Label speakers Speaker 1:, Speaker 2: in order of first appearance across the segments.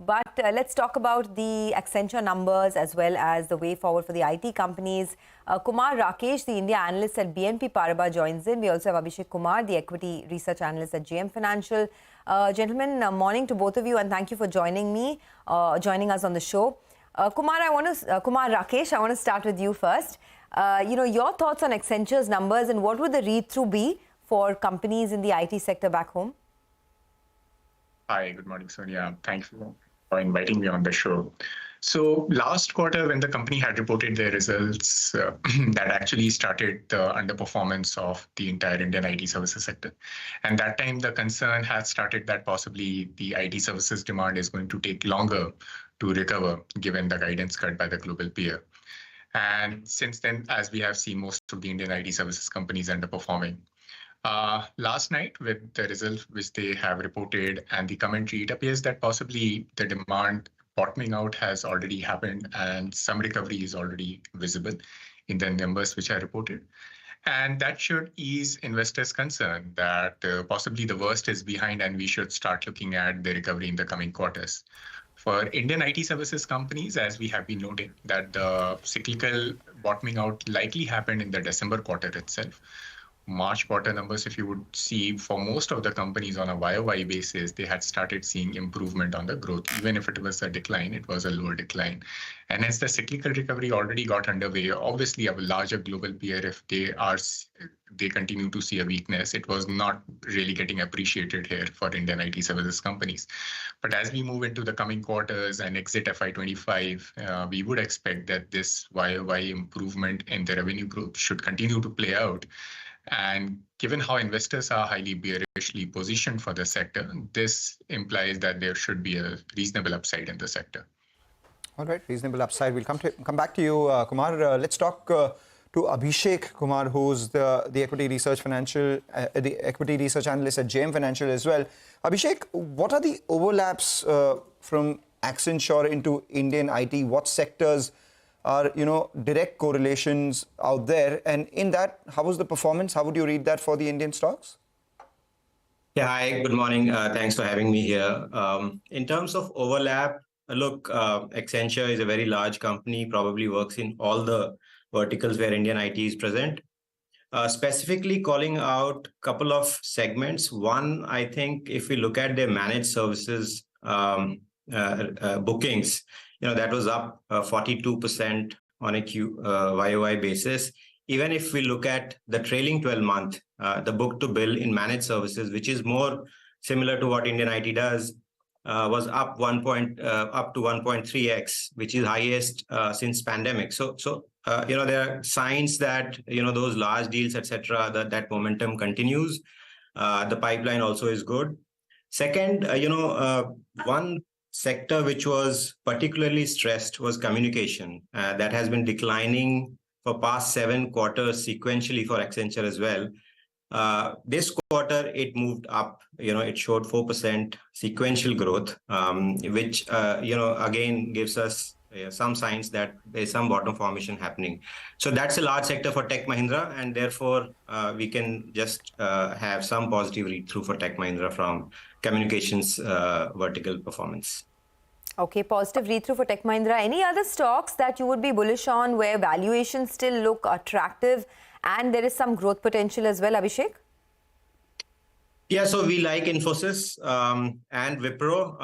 Speaker 1: But let's talk about the Accenture numbers as well as the way forward for the IT companies. Kumar Rakesh, the India analyst at BNP Paribas, joins in. We also have Abhishek Kumar, the equity research analyst at JM Financial. Gentlemen, morning to both of you, and thank you for joining us on the show. Kumar Rakesh, I want to start with you first. Your thoughts on Accenture's numbers and what would the read-through be for companies in the IT sector back home?
Speaker 2: Hi, good morning, Sonia. Thanks for inviting me on the show. So last quarter, when the company had reported their results, that actually started the underperformance of the entire Indian IT services sector. And that time, the concern had started that possibly the IT services demand is going to take longer to recover, given the guidance cut by the global peer. And since then, as we have seen most of the Indian IT services companies underperforming. Last night, with the results which they have reported and the commentary, it appears that possibly the demand bottoming out has already happened and some recovery is already visible in the numbers which are reported. And that should ease investors' concern that possibly the worst is behind and we should start looking at the recovery in the coming quarters. For Indian IT services companies, as we have been noting, that the cyclical bottoming out likely happened in the December quarter itself. March quarter numbers, if you would see, for most of the companies on a YOY basis, they had started seeing improvement on the growth. Even if it was a decline, it was a lower decline. And hence the cyclical recovery already got underway. Obviously, a larger global peer, if they continue to see a weakness, it was not really getting appreciated here for Indian IT services companies. But as we move into the coming quarters and exit FY25, we would expect that this YOY improvement in the revenue growth should continue to play out. And given how investors are highly bearishly positioned for the sector, this implies that there should be a reasonable upside in the sector.
Speaker 3: All right, reasonable upside. We'll come back to you, Kumar. Let's talk to Abhishek Kumar, who's the equity research analyst at JM Financial as well. Abhishek, what are the overlaps from Accenture into Indian IT? What sectors are, direct correlations out there? And in that, how was the performance? How would you read that for the Indian stocks?
Speaker 4: Yeah, hi, good morning. Thanks for having me here. In terms of overlap, look, Accenture is a very large company, probably works in all the verticals where Indian IT is present. Specifically calling out a couple of segments. One, I think if we look at their managed services bookings, that was up 42% on a YOY basis. Even if we look at the trailing 12-month, the book to bill in managed services, which is more similar to what Indian IT does, was up to 1.3x, which is highest since pandemic. So there are signs that those large deals, etc., that momentum continues. The pipeline also is good. Second, one sector which was particularly stressed was communication. That has been declining for past 7 quarters sequentially for Accenture as well. This quarter, it moved up. It showed 4% sequential growth, which, again, gives us some signs that there's some bottom formation happening. So that's a large sector for Tech Mahindra, and therefore, we can just have some positive read-through for Tech Mahindra from communications vertical performance.
Speaker 1: Okay, positive read-through for Tech Mahindra. Any other stocks that you would be bullish on where valuations still look attractive and there is some growth potential as well, Abhishek?
Speaker 4: Yeah, so we like Infosys and Wipro.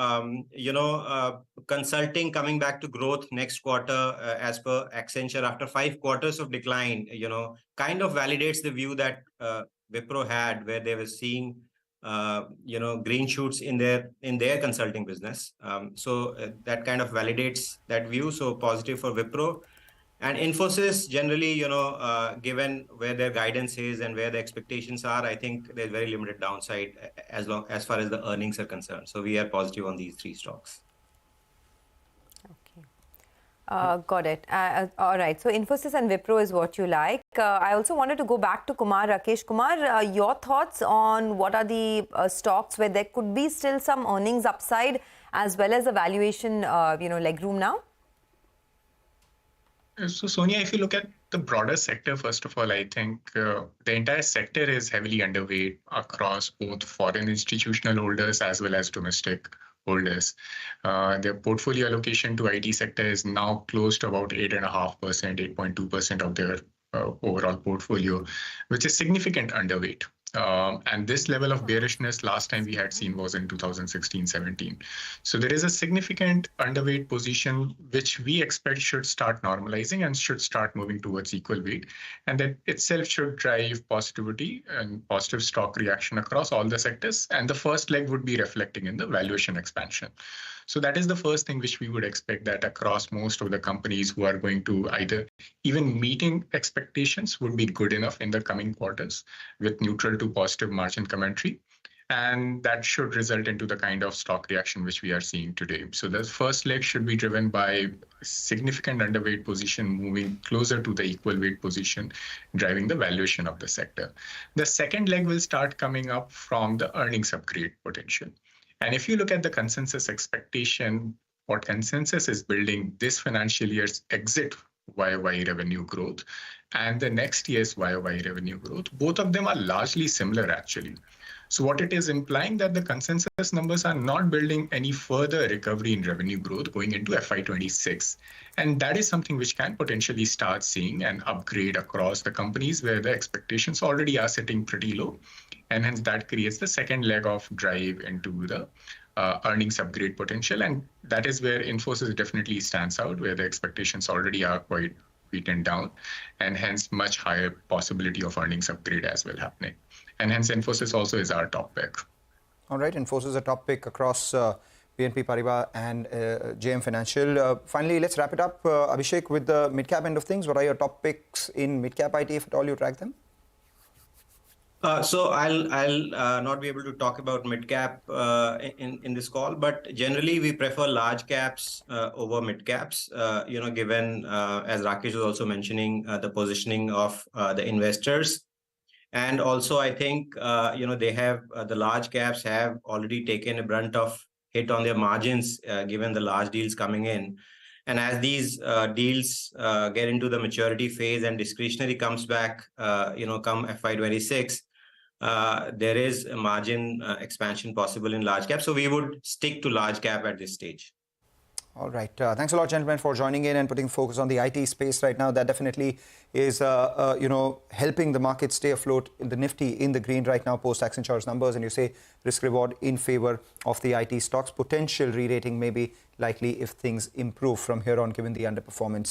Speaker 4: Consulting coming back to growth next quarter as per Accenture after 5 quarters of decline, kind of validates the view that Wipro had, where they were seeing green shoots in their consulting business. So that kind of validates that view. So positive for Wipro. And Infosys generally, given where their guidance is and where the expectations are, I think there's very limited downside as far as the earnings are concerned. So we are positive on these 3 stocks.
Speaker 1: Okay. Got it. All right. So Infosys and Wipro is what you like. I also wanted to go back to Kumar Rakesh. Kumar, your thoughts on what are the stocks where there could be still some earnings upside as well as a valuation, legroom now?
Speaker 2: So, Sonia, if you look at the broader sector, first of all, I think the entire sector is heavily underweight across both foreign institutional holders as well as domestic holders. Their portfolio allocation to IT sector is now close to about 8.5%, 8.2% of their overall portfolio, which is significant underweight. And this level of bearishness last time we had seen was in 2016-17. So there is a significant underweight position, which we expect should start normalizing and should start moving towards equal weight. And that itself should drive positivity and positive stock reaction across all the sectors. And the first leg would be reflecting in the valuation expansion. So that is the first thing which we would expect, that across most of the companies who are going to either even meeting expectations would be good enough in the coming quarters with neutral to positive margin commentary. And that should result into the kind of stock reaction which we are seeing today. So the first leg should be driven by significant underweight position moving closer to the equal weight position, driving the valuation of the sector. The second leg will start coming up from the earnings upgrade potential. And if you look at the consensus expectation, what consensus is building this financial year's exit YOY revenue growth and the next year's YOY revenue growth, both of them are largely similar actually. So what it is implying that the consensus numbers are not building any further recovery in revenue growth going into FY26. And that is something which can potentially start seeing an upgrade across the companies where the expectations already are sitting pretty low. And hence that creates the second leg of drive into the earnings upgrade potential. And that is where Infosys definitely stands out, where the expectations already are quite beaten down, and hence much higher possibility of earnings upgrade as well happening. And hence Infosys also is our top pick.
Speaker 3: All right, Infosys is a top pick across BNP Paribas and JM Financial. Finally, let's wrap it up. Abhishek, with the mid-cap end of things, what are your top picks in mid-cap IT, if at all you track them?
Speaker 4: So I'll not be able to talk about mid cap in this call, but generally we prefer large caps over mid caps. Given as Rakesh was also mentioning, the positioning of the investors, and also I think they have the large caps have already taken a brunt of hit on their margins given the large deals coming in. And as these deals get into the maturity phase and discretionary comes back, come FY26. There is a margin expansion possible in large cap. So we would stick to large cap at this stage.
Speaker 3: All right. Thanks a lot, gentlemen, for joining in and putting focus on the IT space right now. That definitely is, helping the market stay afloat in the Nifty in the green right now post Accenture's numbers. And you say risk reward in favor of the IT stocks. Potential re-rating may be likely if things improve from here on, given the underperformance.